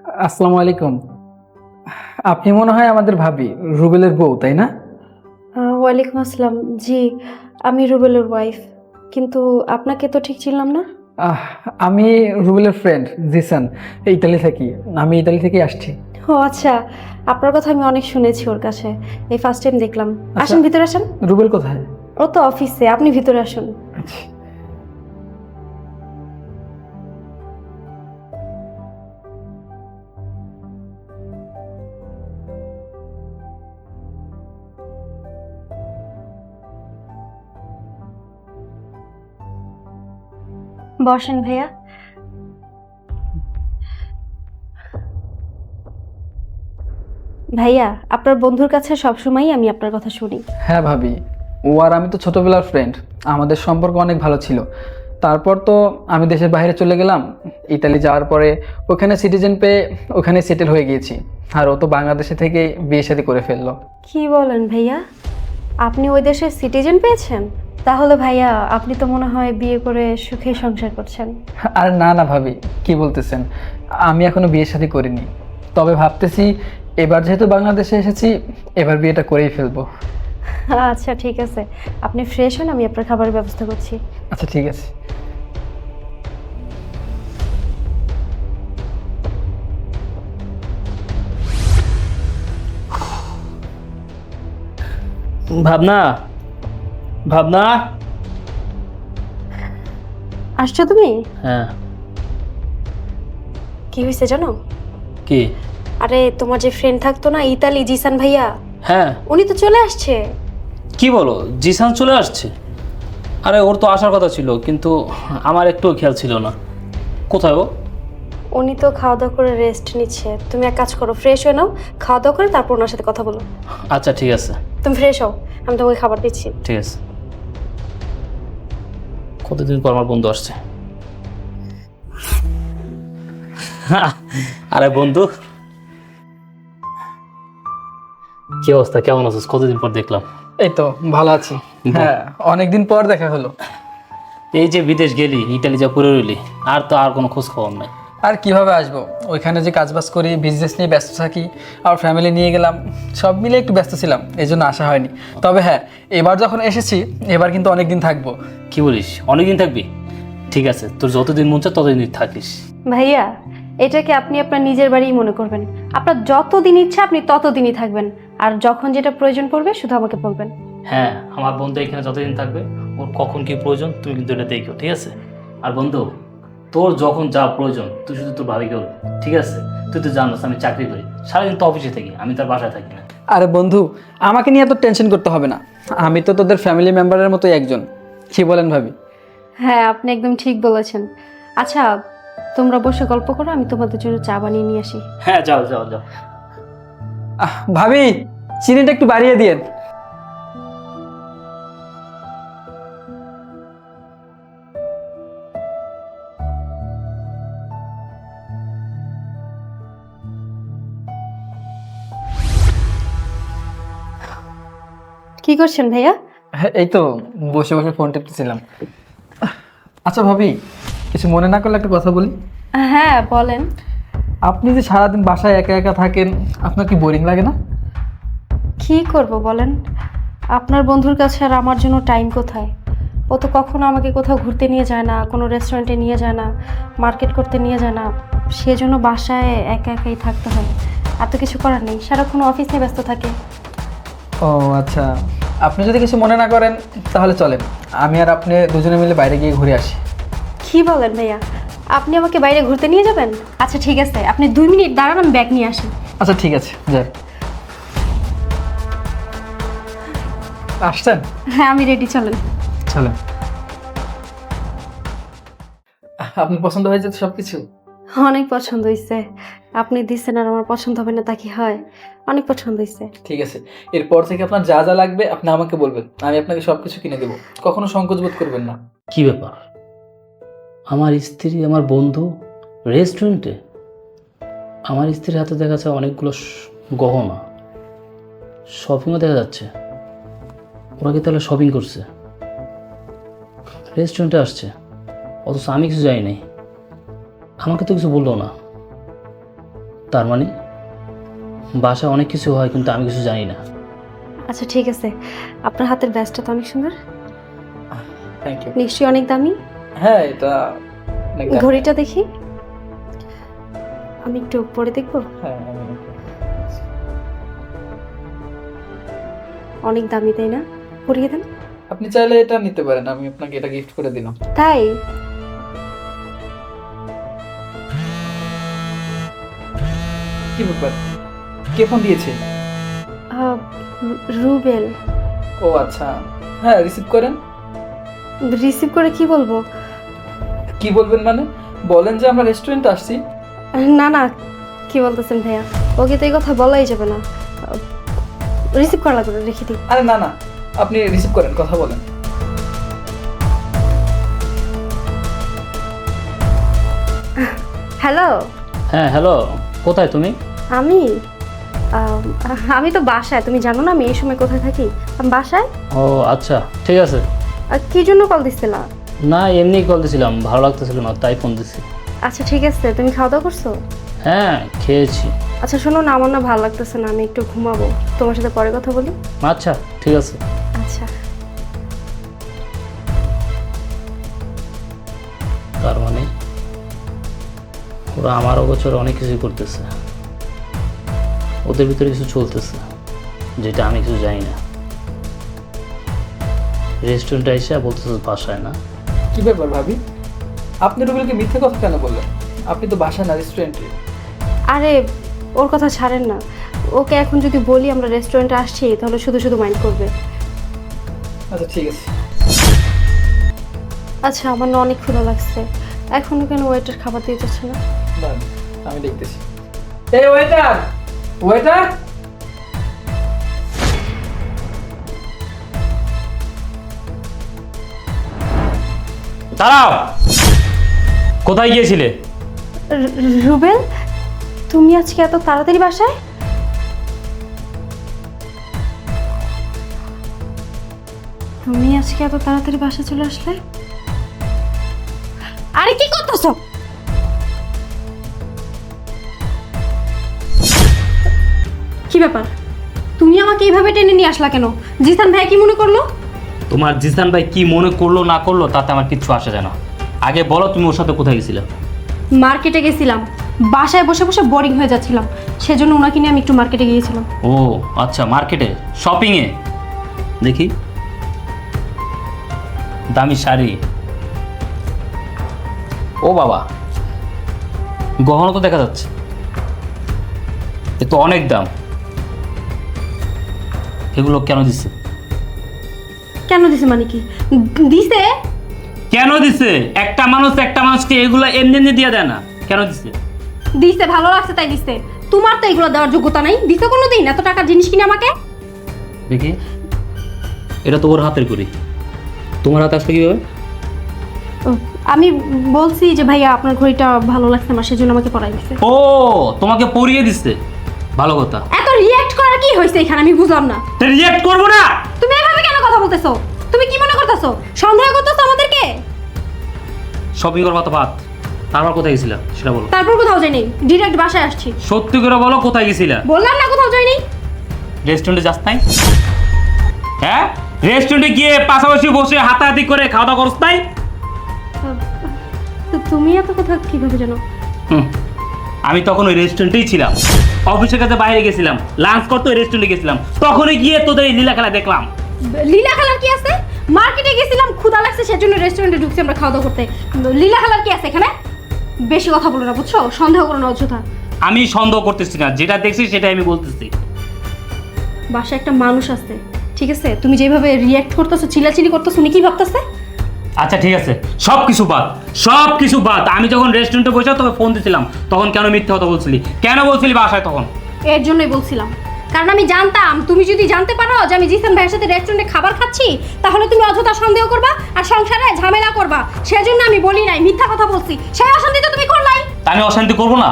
আসসালামু আলাইকুম। আপনি মনে হয় আমাদের ভাবি রুবেলের বউ, তাই না? ওয়ালাইকুম আসসালাম। জি, আমি রুবেলের ওয়াইফ। কিন্তু আপনাকে তো ঠিক চিনলাম না। আহ, আমি রুবেলের ফ্রেন্ড জিসান, ইতালি থাকি। আমি ইতালি থেকে আসছি। ও আচ্ছা, আপনার কথা আমি অনেক শুনেছি ওর কাছে। এই ফার্স্ট টাইম দেখলাম। আচ্ছা, আসেন ভিতরে আসেন। রুবেল কোথায়? ও তো অফিসে, আপনি ভিতরে আসুন। আচ্ছা। বসেন ভাইয়া। ভাইয়া, আপনার বন্ধুর কাছে সবসময়ই আমি আপনার কথা শুনি। হ্যাঁ ভাবি, ও আর আমি তো ছোটবেলার ফ্রেন্ড। আমাদের সম্পর্ক অনেক ভালো ছিল। তারপর তো আমি দেশের বাইরে চলে গেলাম। ইতালি যাওয়ার পরে ওখানে সিটিজেন পেয়ে ওখানে সেটেল হয়ে গিয়েছি। আর ও তো বাংলাদেশে থেকে বিয়ে শাদী করে ফেললো। কি বলেন ভাইয়া? আপনি ওই দেশের সিটিজেন পেয়েছেন? তাহলে ভাইয়া আপনি তো মনে হয় বিয়ে করে সুখে সংসার করছেন। আর না না ভাবি, কি বলতেছেন? আমি এখনো বিয়ে শাদী করিনি। তবে ভাবতেছি এবার যেহেতু বাংলাদেশে এসেছি, এবার বিয়েটা করেই ফেলবো। আচ্ছা ঠিক আছে, আপনি ফ্রেশ হন, আমি আপনার খাবারের ব্যবস্থা করছি। আচ্ছা ঠিক আছে। ভাবনা, ভাবনা। আসছো তুমি? হ্যাঁ। কি হয়েছে জানো? কি? আরে তোমার যে ফ্রেন্ড থাকতো না ইতালি, জিসান ভাইয়া, হ্যাঁ। উনি তো চলে আসছে। কি বলো, জিসান চলে আসছে? আরে ওর তো আসার কথা ছিল, কিন্তু আমার একটুও খেয়াল ছিল না। কোথায় ও? উনি তো খাওয়া দাওয়া করে রেস্ট নিচ্ছে। তুমি এক কাজ করো, ফ্রেশ হয়ে নাও, খাওয়া দাওয়া করে তারপর ওনার সাথে কথা বলো। আচ্ছা ঠিক আছে। তুমি ফ্রেশ হও, আমি তোমাকে খাবার দিচ্ছি। ঠিক আছে। কতদিন পর আমার বন্ধু আসছে। আরে বন্ধু, কি অবস্থা, কেমন আছিস? কতদিন পর দেখলাম। এই তো ভালো আছি। হ্যাঁ, অনেকদিন পর দেখা হলো। এই যে বিদেশ গেলি, ইটালি যা পুরো রইলি, আর কোনো খোঁজ খবর নাই। আর কিভাবে আসবো? ওইখানে যে কাজবাজ করি, বিজনেস নিয়ে ব্যস্ত থাকি, আর ফ্যামিলি নিয়ে গেলাম, সব মিলে একটু ব্যস্ত ছিলাম, এই জন্য আসা হয়নি। তবে হ্যাঁ, এবার যখন এসেছি, এবার কিন্তু অনেক দিন থাকবো। কি বলিস, অনেকদিন থাকবি? ঠিক আছে, তোর যতদিন মন চায় ততদিন থাকিস। ভাইয়া, এটাকে আপনি আপনার নিজের বাড়িই মনে করবেন। আপনার যতদিন ইচ্ছা আপনি ততদিনই থাকবেন, আর যখন যেটা প্রয়োজন পড়বে শুধু আমাকে বলবেন। হ্যাঁ, আমার বন্ধু এখানে যতদিন থাকবে, ওর কখন কি প্রয়োজন তুমি কিন্তু এটা দেখো, ঠিক আছে? আর বন্ধু, তোর যখন যা প্রয়োজন তুই শুধু তোর ভাবিকে বলবি, ঠিক আছে? তুই তো জানোস আমি চাকরি করি, সারাদিন তো অফিসে থাকি, আমি তার বাসায় থাকি না। আরে বন্ধু, আমাকে নিয়ে এত টেনশন করতে হবে না। আমি তো তোদের ফ্যামিলি মেম্বারের মতোই একজন। কি বলেন ভাবি? হ্যাঁ, আপনি একদম ঠিক বলেছেন। আচ্ছা, তোমরা বসে গল্প করো, আমি তোমাদের জন্য চা বানিয়ে নিয়ে আসি। হ্যাঁ, যাও যাও যাও। ভাবি, চিনিটা একটু বাড়িয়ে দিয়েন। কি করছেন ভাইয়া? হ্যাঁ, এই তো বসে বসে ফোন টিপতেছিলাম। আচ্ছা ভাবি, কিছু মনে না করলে একটা কথা বলি। হ্যাঁ বলেন। আপনি যে সারাদিন বাসায় একা একা থাকেন, আপনার কি বোরিং লাগে না? কি করব বলেন, আপনার বন্ধুর কাছে আর আমার জন্য টাইম কোথায়? ও তো কখনো আমাকে কোথাও ঘুরতে নিয়ে যায় না, কোনো রেস্টুরেন্টে নিয়ে যায় না, মার্কেট করতে নিয়ে যায় না। সেজন্য বাসায় একা একাই থাকতে হয়। এত কিছু করার নেই, সারাক্ষণ অফিস নিয়ে ব্যস্ত থাকে। ও আচ্ছা, আপনি যদি কিছু মনে না করেন তাহলে চলেন, আমি আর আপনি দুজনে মিলে বাইরে গিয়ে ঘুরে আসি। কি বলেন ভাইয়া, আপনি আমাকে বাইরে ঘুরতে নিয়ে যাবেন? আচ্ছা ঠিক আছে, আপনি 2 মিনিট দাঁড়ান, আমি ব্যাগ নিয়ে আসি। আচ্ছা ঠিক আছে, যাই। আসছেন? হ্যাঁ আমি রেডি, চলেন। চলেন। আপনার পছন্দ হয়েছে তো সবকিছু? অনেক পছন্দ হয়েছে। আপনি দিচ্ছেন আর আমার পছন্দ হবে না তা কি হয়? অনেক পছন্দ হয়েছে। ঠিক আছে, এরপর থেকে আপনার যা যা লাগবে আপনি আমাকে বলবেন, আমি আপনাকে সবকিছু কিনে দেবো। কখনো সংকোচ বোধ করবেন না। কি ব্যাপার, আমার স্ত্রী আমার বন্ধু রেস্টুরেন্টে? আমার স্ত্রীর হাতে দেখা যাচ্ছে অনেকগুলো গহনা, শপিংও দেখা যাচ্ছে। ওরা কি তাহলে শপিং করছে, রেস্টুরেন্টে আসছে, অথচ আমি কিছু জানি নাই? আমাকে তো কিছু বললো না। তার মানে বাসায় অনেক কিছু হয় কিন্তু আমি কিছু জানি না। আচ্ছা ঠিক আছে, আপনার হাতের ব্যাসটা তো অনেক সুন্দর, থ্যাংক ইউ। নিশ্চয়ই অনেক দামি। হ্যাঁ, এটা অনেক দামি। ঘড়িটা দেখি, আমি একটু পরে দেখবো। হ্যাঁ, অনেক দামি তাই না? পরিয়ে দেন। আপনি চাইলে এটা নিতে পারেন, আমি আপনাকে এটা গিফট করে দিলাম। তাই? কি ব্যাপার, কে ফোন দিয়েছে? আহ, রুবেল। ও আচ্ছা, হ্যাঁ রিসিভ করেন। রিসিভ করে কি বলবো? কি বলবেন মানে? বলেন যে আমরা রেস্টুরেন্টে আসছি। না না, কি বলতেছেন ভাইয়া, ওকে তো এই কথা বলাই যাবে না। রিসিভ করা লাগবে, রেখে দিই। আরে না না, আপনি রিসিভ করেন, কথা বলেন। হ্যালো। হ্যাঁ হ্যালো, কোথায় তুমি? আমি আমি তো বাসায়, তুমি জানো না আমি এই সময় কোথায় থাকি? আমি বাসায়। ও আচ্ছা ঠিক আছে। কি জন্য কল দিছিলা? না এমনি কল দিছিলাম, ভালো লাগতেছিল না তাই ফোন দিছি। আচ্ছা ঠিক আছে, তুমি খাওয়া দাওয়া করছো? হ্যাঁ খেয়েছি। আচ্ছা শোনো না, আমার না ভালো লাগতেছে না, আমি একটু ঘুমাবো, তোমার সাথে পরে কথা বলি। আচ্ছা ঠিক আছে। আচ্ছা। তার মানে ওরা আমার অগোচরে অনেক কিছু করতেছে, ওদের ভিতরে কিছু চলতেছে যেটা আমি কিছু জানি না। রেস্টুরেন্টে এসে বলতেছে বাসায় না। কি ব্যাপার ভাবি, আপনি রুবেলকে মিথ্যে কথা কেন বললেন? আপনি তো বাসায় না, রেস্টুরেন্টে। আরে ওর কথা ছাড়েন না, ওকে এখন যদি বলি আমরা রেস্টুরেন্টে আসছি তাহলে শুধু শুধু মাইন্ড করবে। আচ্ছা ঠিক আছে। আচ্ছা আমার না অনেক ক্ষুধা লাগছে, এখনো কেন ওয়েটার খাবার দিয়ে যাচ্ছে না? দাঁড়ান, আমি দেখতেছি। এই ওয়েটার, ওয়েটার! দাঁড়াও, কোথায় গিয়েছিলে? রুবেল, তুমি আজকে এত তাড়াতাড়ি বাসায়? তুমি আজকে এত তাড়াতাড়ি বাসায় চলে আসলে? আরে কি করতেছো? কি ব্যাপার, তুমি আমাকে এইভাবে টেনে নিয়ে আসলা কেন? জিসান ভাই কি মনে করলো? তোমার জিসান ভাই কি মনে করলো না করলো তাতে আমার কিচ্ছু আসে যায় না। আগে বলো তুমি ওর সাথে কোথায় গেছিলে? মার্কেটে গেছিলাম, বাসায় বসে বসে বোরিং হয়ে যাচ্ছিলাম, সেজন্য ওনাকে নিয়ে আমি একটু মার্কেটে গিয়েছিলাম। ও আচ্ছা, মার্কেটে শপিংয়ে দেখি দামি শাড়ি। ও বাবা, গহনা তো দেখা যাচ্ছে, এ তো অনেক দাম। এগুলো কেন দিচ্ছে? কেন দিছে মানে কি? দিছে? কেন দিচ্ছে? একটা মানুষকে এগুলো এমনি এমনি দিয়ে দেয় না, কেন দিচ্ছে? দিছে, ভালো লাগছে তাই দিছে। তোমার তো এগুলো দেওয়ার যোগ্যতা নাই, দিছে কোনো দিন এত টাকার জিনিস কিনে আমাকে? দেখি, এটা তো ওর হাতের করি, তোমার হাতে আসলে কীভাবে? আমি বলছি যে ভাইয়া আপনার ঘড়িটা ভালো লাগছে আমার, সেজন্য আমাকে পরাই দিছে। ও তোমাকে পরিয়ে দিচ্ছে, ভালো কথা। এত রিঅ্যাক্ট করার কি হয়েছে এখানে আমি বুঝলাম না। রিয়েক্ট করবো না? তুমি এভাবে কেন কথা বলতেছো? তুমি কি মনে করতেছো সন্দেহ করতেছো আমাদেরকে? শপিং করবা তো বাদ, তারপর কোথায় গেছিলা সেটা বলো। তারপর কোথাও যাইনি, ডিরেক্ট বাসায় আসছি। সত্যি করে বলো কোথায় গেছিলা? বললাম না কোথাও যাইনি। রেস্টুরেন্টে যাস নাই? হ্যাঁ, রেস্টুরেন্টে গিয়ে পাশাপাশি বসে হাতাহাতি করে খাওয়া দাওয়া করছ নাই? তো তুমি এত কথা কিভাবে জানো? আমি তখন ওই রেস্টুরেন্টেই ছিলাম, অফিসের কাছে বাইরে গেছিলাম, লাঞ্চ করতে ওই রেস্টুরেন্টে গেছিলাম, তখনই গিয়ে তোদের এই লীলা খেলা দেখলাম। লীলা খেলার কি আছে? মার্কেটে গেছিলাম, ক্ষুধা লাগছে সেজন্য রেস্টুরেন্টে ঢুকছি আমরা খাওয়া দাওয়া করতে। লীলা খেলার কি আছে এখানে? বেশি কথা বলো না বুঝছো, সন্দেহ করো না অযথা। আমি সন্দেহ করতেছি না, যেটা দেখছি সেটাই আমি বলতেছি। বাসায় একটা মানুষ আছে, ঠিক আছে? তুমি যেভাবে রিয়্যাক্ট করতেছো, চিল্লাচিল্লি করতেছো, উনি কি ভাবতেছে? আচ্ছা ঠিক আছে, সব কিছু বাদ। আমি যখন রেস্টুরেন্টে বসে তোকে ফোন দিয়েছিলাম তখন কেন মিথ্যে কথা বলছিলি? কেন বলছিলি বাসায় তখন? এর জন্যই বলছিলাম, কারণ আমি জানতাম তুমি যদি জানতে পারো যে আমি জিসান ভাইয়ের সাথে রেস্টুরেন্টে খাবার খাচ্ছি তাহলে তুমি অযথা সন্দেহ করবা আর সংসারে ঝামেলা করবা, সেজন্য আমি বলি নাই, মিথ্যা কথা বলছি। সেই অশান্তি তো তুমি করলাই। তা আমি অশান্তি করবো না?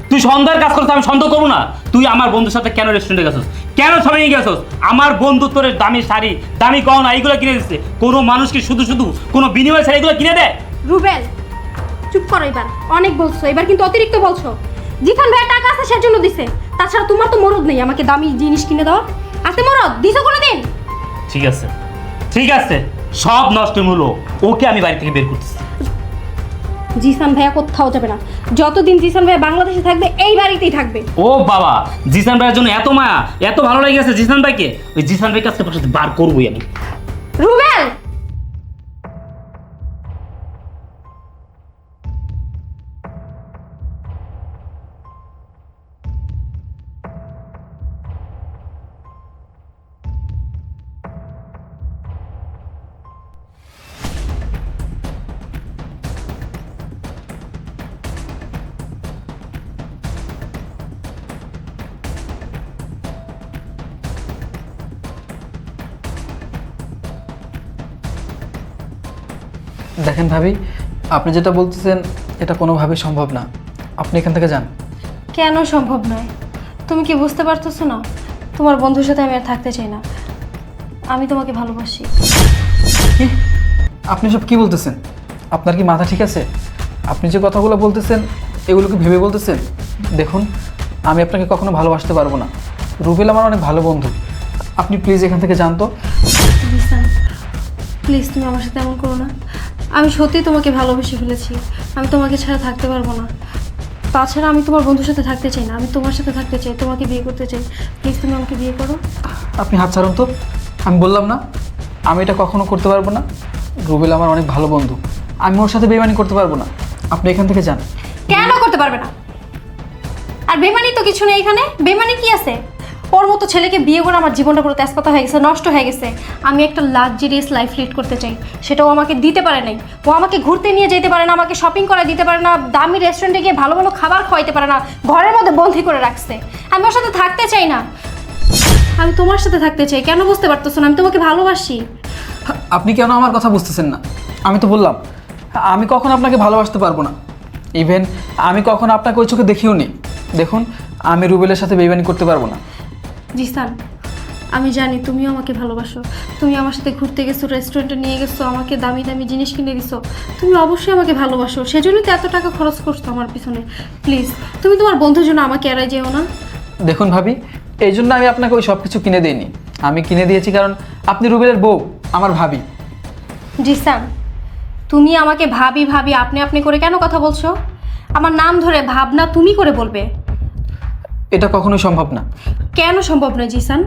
তুই সন্দেহের কাজ করছিস, আমি সন্দেহ করবো না? তুই আমার বন্ধুর সাথে কেন রেস্টুরেন্টে গেছিস? কেন সবাই গেছিস? আমার বন্ধু তোর দামি শাড়ি, দামি গহনা এইগুলো কিনে দিচ্ছে। কোনো মানুষ কি শুধু শুধু কোনো বিনিময় ছাড়া এগুলো কিনে দেয়? রুবেল চুপ করো, এবার অনেক বলছো, এবার কিন্তু অতিরিক্ত বলছো। জিখান ভাইয়ের টাকা আছে সেজন্য দিছে, তাছাড়া তোমার তো মরদ নেই আমাকে দামি জিনিস কিনে দাও। আছে মরদ দিছো কোনোদিন? ঠিক আছে, ঠিক আছে, সব নষ্ট হলো, ওকে আমি বাড়ি থেকে বের করতেছি। জিসান ভাইয়া কোথাও যাবে না, যতদিন জিসান ভাইয়া বাংলাদেশে থাকবে এই বাড়িতেই থাকবে। ও বাবা, জিসান ভাইয়ের জন্য এত মায়া, এত ভালো লেগে গেছে জিসান ভাইকে, ওই জিসান ভাইকে আজকে বাসাতে বার করবোই আমি। রুবেল, দেখেন ভাবি, আপনি যেটা বলতেছেন এটা কোনোভাবেই সম্ভব না। আপনি এখান থেকে যান। কেন সম্ভব নয়? তুমি কি বুঝতে পারতেছো না? তোমার বন্ধুর সাথে আমি আর থাকতে চাই না, আমি তোমাকে ভালোবাসি। কি? আপনি সব কি বলতেছেন? আপনার কি মাথা ঠিক আছে? আপনি যে কথাগুলো বলতেছেন এগুলো কি ভেবে বলতেছেন? দেখুন, আমি আপনাকে কখনো ভালোবাসতে পারবো না। রুবেল আমার অনেক ভালো বন্ধু। আপনি প্লিজ এখান থেকে যান তো। প্লিজ তুমি আমার সাথে এমন করো না। আমি সত্যিই তোমাকে ভালোবেসে ফেলেছি, আমি তোমাকে ছাড়া থাকতে পারবো না। তাছাড়া আমি তোমার বন্ধুর সাথে থাকতে চাই না, আমি তোমার সাথে থাকতে চাই, তোমাকে বিয়ে করতে চাই। প্লিজ তুমি আমাকে বিয়ে করো। আপনি হাত ছাড়ুন তো। আমি বললাম না আমি এটা কখনো করতে পারবো না। রুবেল আমার অনেক ভালো বন্ধু, আমি ওর সাথে বেইমানি করতে পারবো না। আপনি এখান থেকে যান। কেন করতে পারবে না? আর বেমানি তো কিছু নেই এখানে, বেমানি কি আছে? ওর মতো ছেলেকে বিয়ে করে আমার জীবনটা পুরো তেজপাতা হয়ে গেছে, নষ্ট হয়ে গেছে। আমি একটা লাক্সারিয়াস লাইফ লিড করতে চাই, সেটাও আমাকে দিতে পারে নাই। ও আমাকে ঘুরতে নিয়ে যেতে পারে না, আমাকে শপিং করায় দিতে পারে না, দামি রেস্টুরেন্টে গিয়ে ভালো ভালো খাবার খাওয়াইতে পারে না, ঘরের মধ্যে বন্দি করে রাখছে। আমি ওর সাথে থাকতে চাই না, আমি তোমার সাথে থাকতে চাই। কেন বুঝতে পারতেছো না? আমি তোমাকে ভালোবাসি। আপনি কেন আমার কথা বুঝতেছেন না? আমি তো বললাম আমি কখনো আপনাকে ভালোবাসতে পারবো না। ইভেন আমি কখনো আপনাকে ওই চোখে দেখিও নি। দেখুন, আমি রুবেলের সাথে বেইমানি করতে পারবো না। জিসান, আমি জানি তুমিও আমাকে ভালোবাসো। তুমি আমার সাথে ঘুরতে গেছো, রেস্টুরেন্টে নিয়ে গেছো, আমাকে দামি দামি জিনিস কিনে দিছো। তুমি অবশ্যই আমাকে ভালোবাসো, সেজন্যই তো এত টাকা খরচ করছো আমার পিছনে। প্লিজ তুমি তোমার বন্ধুর জন্য আমাকে এড়াই যেও না। দেখুন ভাবি, এই জন্য আমি আপনাকে ওই সব কিছু কিনে দিইনি। আমি কিনে দিয়েছি কারণ আপনি রুবেলের বউ, আমার ভাবি। জিসান, তুমি আমাকে ভাবি ভাবি আপনি আপনি করে কেন কথা বলছো? আমার নাম ধরে ভাবনা তুমি করে বলবে। এটা কখনোই সম্ভব না। কেন সম্ভব নয় জিসান?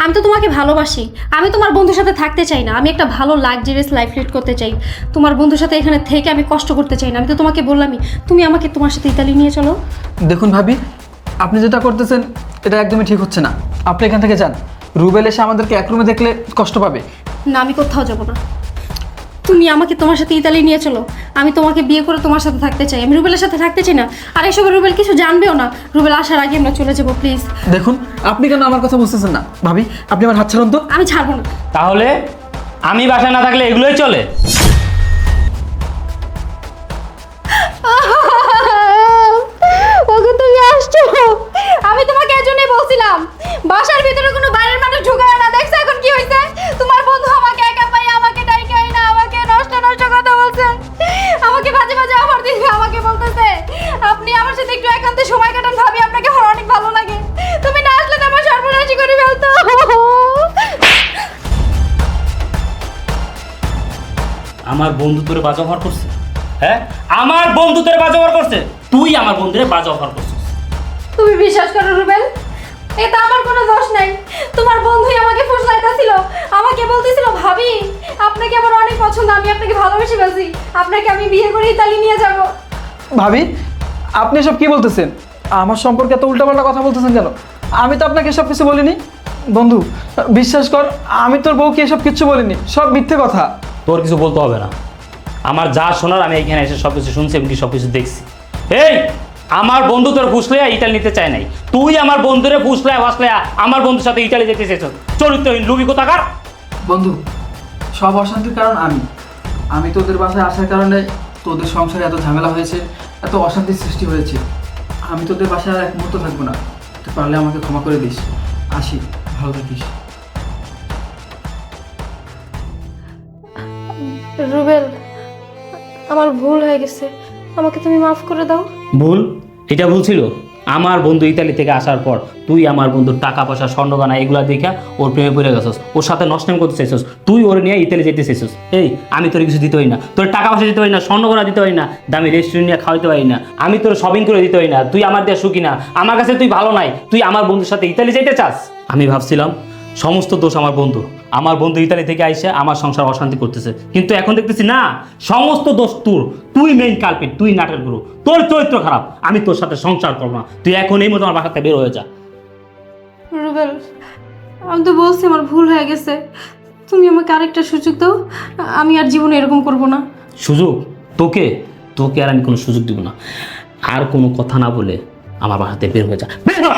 আমি তো তোমাকে ভালোবাসি, আমি তোমার বন্ধুর সাথে থাকতে চাই না, আমি একটা ভালো লাক্সারিয়াস লাইফ লিড করতে চাই। তোমার বন্ধুর সাথে এখানে থেকে আমি কষ্ট করতে চাই না। আমি তো তোমাকে বললামই, তুমি আমাকে তোমার সাথে ইতালি নিয়ে চলো। দেখুন ভাবি, আপনি যেটা করতেছেন এটা একদমই ঠিক হচ্ছে না। আপনি এখান থেকে যান। রুবেল এসে আমাদেরকে এক রুমে দেখলে কষ্ট পাবে। না, আমি কোথাও যাব না। তুমি আমাকে তোমার সাথে ইতালি নিয়ে চলো, আমি তোমাকে বিয়ে করে তোমার সাথে থাকতে চাই। আমি রুবেলের সাথে থাকতে চাই না, আর এসব রুবেল কিছু জানবেও না। রুবেল আসার আগে আমরা চলে যাবো, প্লিজ। দেখুন, আপনি কেন আমার কথা বুঝতেছেন না? ভাবি, আপনি আমার হাত ছাড়ুন তো। আমি ছাড়বো না। তাহলে আমি বাসায় না থাকলে এগুলোই চলে? ওগো তুমি আসছো, আমি তোমাকে এজন্যই বলছিলাম বাসার ভিতরে কোনো বাইরের মানুষ ঢুকায় না। দেখছো এখন কি হয়েছে? তোমার বন্ধু আমাকে একা পাই, আমাকে ডাইকাই না, আমাকে নষ্ট নষ্ট কথা বলছে, আমাকে বাজে বাজে অফার দিচ্ছে, আমাকে বলতেছে আপনি আমার সাথে একটু একান্তে সময় কাটান, ভাবি আপনাকে আমার অনেক ভালো লাগে। তুমি না আসলে তো আমার সর্বনাশী করে ফেলতো। আমার বন্ধু তোরে বাজে অফার করছে? হ্যাঁ, আমার বন্ধু তোরে বাজে অফার করছে? তুই আমার বন্ধুরে বাজে অফার করছিস? তুমি বিশ্বাস করো রুবেল, এটা আমার কোনো দোষ নাই। তোমার বন্ধুই আমাকে ফুসলাইতেছিল, আমাকে বলতেছিল ভাবি আপনাকে আমার অনেক পছন্দ, আমি আপনাকে ভালোবেসে ফেলছি, আপনাকে আমি বিয়ে করে ইতালি নিয়ে যাব। ভাবি, আপনি সব কি বলতেছেন? আমার সম্পর্কে এত উল্টাপাল্টা কথা বলতেছেন কেন? আমি তো আপনাকে সব কিছু বলিনি। বন্ধু, বিশ্বাস কর, আমি তোর বউকে এসব কিচ্ছু বলিনি, সব মিথ্যে কথা। তোর কিছু বলতে হবে না, আমার যা শোনার আমি এখানে এসে সব কিছু শুনছি এবং সব কিছু দেখছি। এই, আমার বন্ধু তোর ফুসলাইয়া ইটালি নিতে চায় নাই, তুই আমার বন্ধুরে ফুসলাইয়া ফাসলাইয়া আমার বন্ধুর সাথে ইটালি যেতে চেয়েছ। চরিত্রহীন লুবি কোথাকার। বন্ধু, সব অশান্তির কারণ আমি তোদের বাসায় আসার কারণে তোদের সংসারে এত ঝামেলা হয়েছে, এত অশান্তির সৃষ্টি হয়েছে। আমি তোদের বাসায় আর এক মুহূর্ত থাকবো না। তুই পারলে আমাকে ক্ষমা করে দিস। আসি, ভালো থাকিস। রুবেল, আমার ভুল হয়ে গেছে, আমাকে তুমি মাফ করে দাও। ভুল? এটা ভুল ছিল? আমার বন্ধু ইতালি থেকে আসার পর তুই আমার বন্ধুর টাকা পয়সা স্বর্ণগয়না এগুলা দেখা ওর প্রেমে পড়ে গেছস, ওর সাথে নষ্টামি করতে চাইছস, তুই ওর নিয়ে ইতালি যেতে চাইছস। এই আমি তোর কিছু দিতে পারি না, তোর টাকা পয়সা দিতে পারি না, স্বর্ণগয়না দিতে পারি না, দামি রেস্টুরেন্ট নিয়ে খাওয়াইতে পারি না, আমি তোর শপিং করে দিতে পারি না, তুই আমার দিয়ে সুখী না, আমার কাছে তুই ভালো নাই, তুই আমার বন্ধুর সাথে ইতালি যেতে চাস। আমি ভাবছিলাম সমস্ত দোষ আমার বন্ধু, আমার বন্ধু ইতালি থেকে আইসে আমার সংসার অশান্তি করতেছে, কিন্তু এখন দেখতেছি না, সমস্ত দোষ তোর, তুই মেইন কালপিট, তুই নাটক গুরু, তোর চরিত্র খারাপ, আমি তোর সাথে সংসার করবো না, তুই এখন এই মতো আমার বাসাতে বের হয়ে যা। রুবেল, আমি তো বলছি আমার ভুল হয়ে গেছে, তুমি আমাকে আরেকটা সুযোগ দাও, আমি আর জীবনে এরকম করব না। সুযোগ? তোকে তোকে আর আমি কোনো সুযোগ দিব না, আর কোনো কথা না বলে আমার বাসাতে বের হয়ে যা, বের হ।